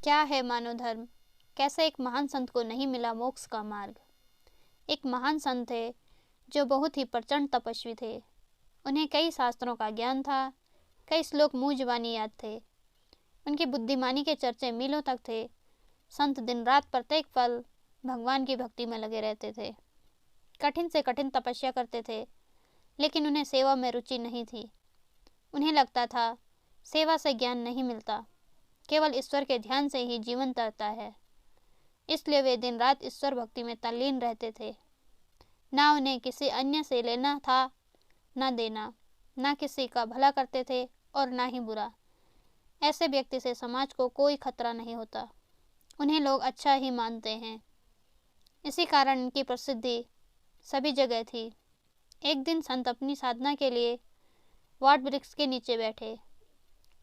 क्या है मानव धर्म? कैसे एक महान संत को नहीं मिला मोक्ष का मार्ग? एक महान संत थे जो बहुत ही प्रचंड तपस्वी थे। उन्हें कई शास्त्रों का ज्ञान था, कई श्लोक मुँह जुबानी याद थे। उनकी बुद्धिमानी के चर्चे मीलों तक थे। संत दिन रात प्रत्येक पल भगवान की भक्ति में लगे रहते थे। कठिन से कठिन तपस्या करते थे, लेकिन उन्हें सेवा में रुचि नहीं थी। उन्हें लगता था सेवा से ज्ञान नहीं मिलता, केवल ईश्वर के ध्यान से ही जीवन तरता है। इसलिए वे दिन रात ईश्वर भक्ति में तल्लीन रहते थे। ना उन्हें किसी अन्य से लेना था ना देना, ना किसी का भला करते थे और ना ही बुरा। ऐसे व्यक्ति से समाज को कोई खतरा नहीं होता, उन्हें लोग अच्छा ही मानते हैं। इसी कारण इनकी प्रसिद्धि सभी जगह थी। एक दिन संत अपनी साधना के लिए वट वृक्ष के नीचे बैठे।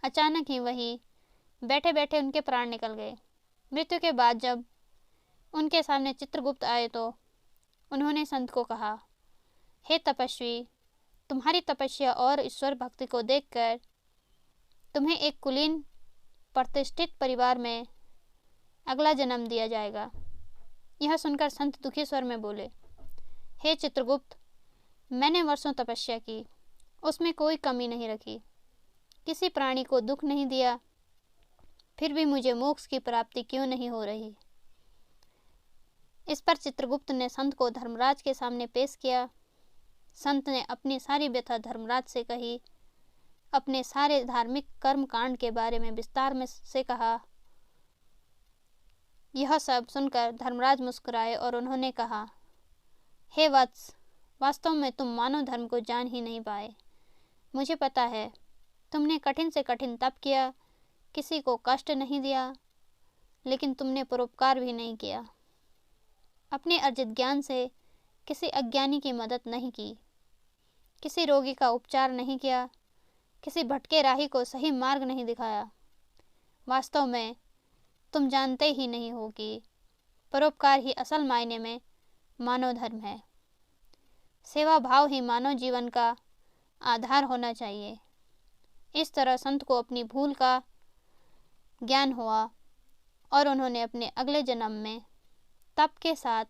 अचानक ही वहीं बैठे बैठे उनके प्राण निकल गए। मृत्यु के बाद जब उनके सामने चित्रगुप्त आए तो उन्होंने संत को कहा, हे तपस्वी, तुम्हारी तपस्या और ईश्वर भक्ति को देखकर तुम्हें एक कुलीन प्रतिष्ठित परिवार में अगला जन्म दिया जाएगा। यह सुनकर संत दुखी स्वर में बोले, हे चित्रगुप्त, मैंने वर्षों तपस्या की, उसमें कोई कमी नहीं रखी, किसी प्राणी को दुख नहीं दिया, फिर भी मुझे मोक्ष की प्राप्ति क्यों नहीं हो रही? इस पर चित्रगुप्त ने संत को धर्मराज के सामने पेश किया। संत ने अपनी सारी व्यथा धर्मराज से कही, अपने सारे धार्मिक कर्म कांड के बारे में विस्तार में से कहा। यह सब सुनकर धर्मराज मुस्कुराए और उन्होंने कहा, हे वत्स, वास्तव में तुम मानव धर्म को जान ही नहीं पाए। मुझे पता है, तुमने कठिन से कठिन तप किया, किसी को कष्ट नहीं दिया, लेकिन तुमने परोपकार भी नहीं किया। अपने अर्जित ज्ञान से किसी अज्ञानी की मदद नहीं की, किसी रोगी का उपचार नहीं किया, किसी भटके राही को सही मार्ग नहीं दिखाया। वास्तव में तुम जानते ही नहीं हो कि परोपकार ही असल मायने में मानव धर्म है। सेवा भाव ही मानव जीवन का आधार होना चाहिए। इस तरह संत को अपनी भूल का ज्ञान हुआ और उन्होंने अपने अगले जन्म में तप के साथ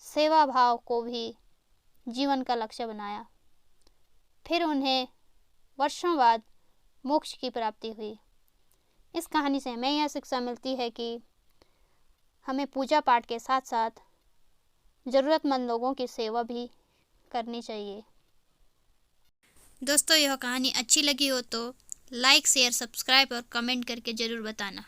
सेवा भाव को भी जीवन का लक्ष्य बनाया। फिर उन्हें वर्षों बाद मोक्ष की प्राप्ति हुई। इस कहानी से हमें यह शिक्षा मिलती है कि हमें पूजा पाठ के साथ साथ ज़रूरतमंद लोगों की सेवा भी करनी चाहिए। दोस्तों, यह कहानी अच्छी लगी हो तो लाइक, शेयर, सब्सक्राइब और कमेंट करके ज़रूर बताना।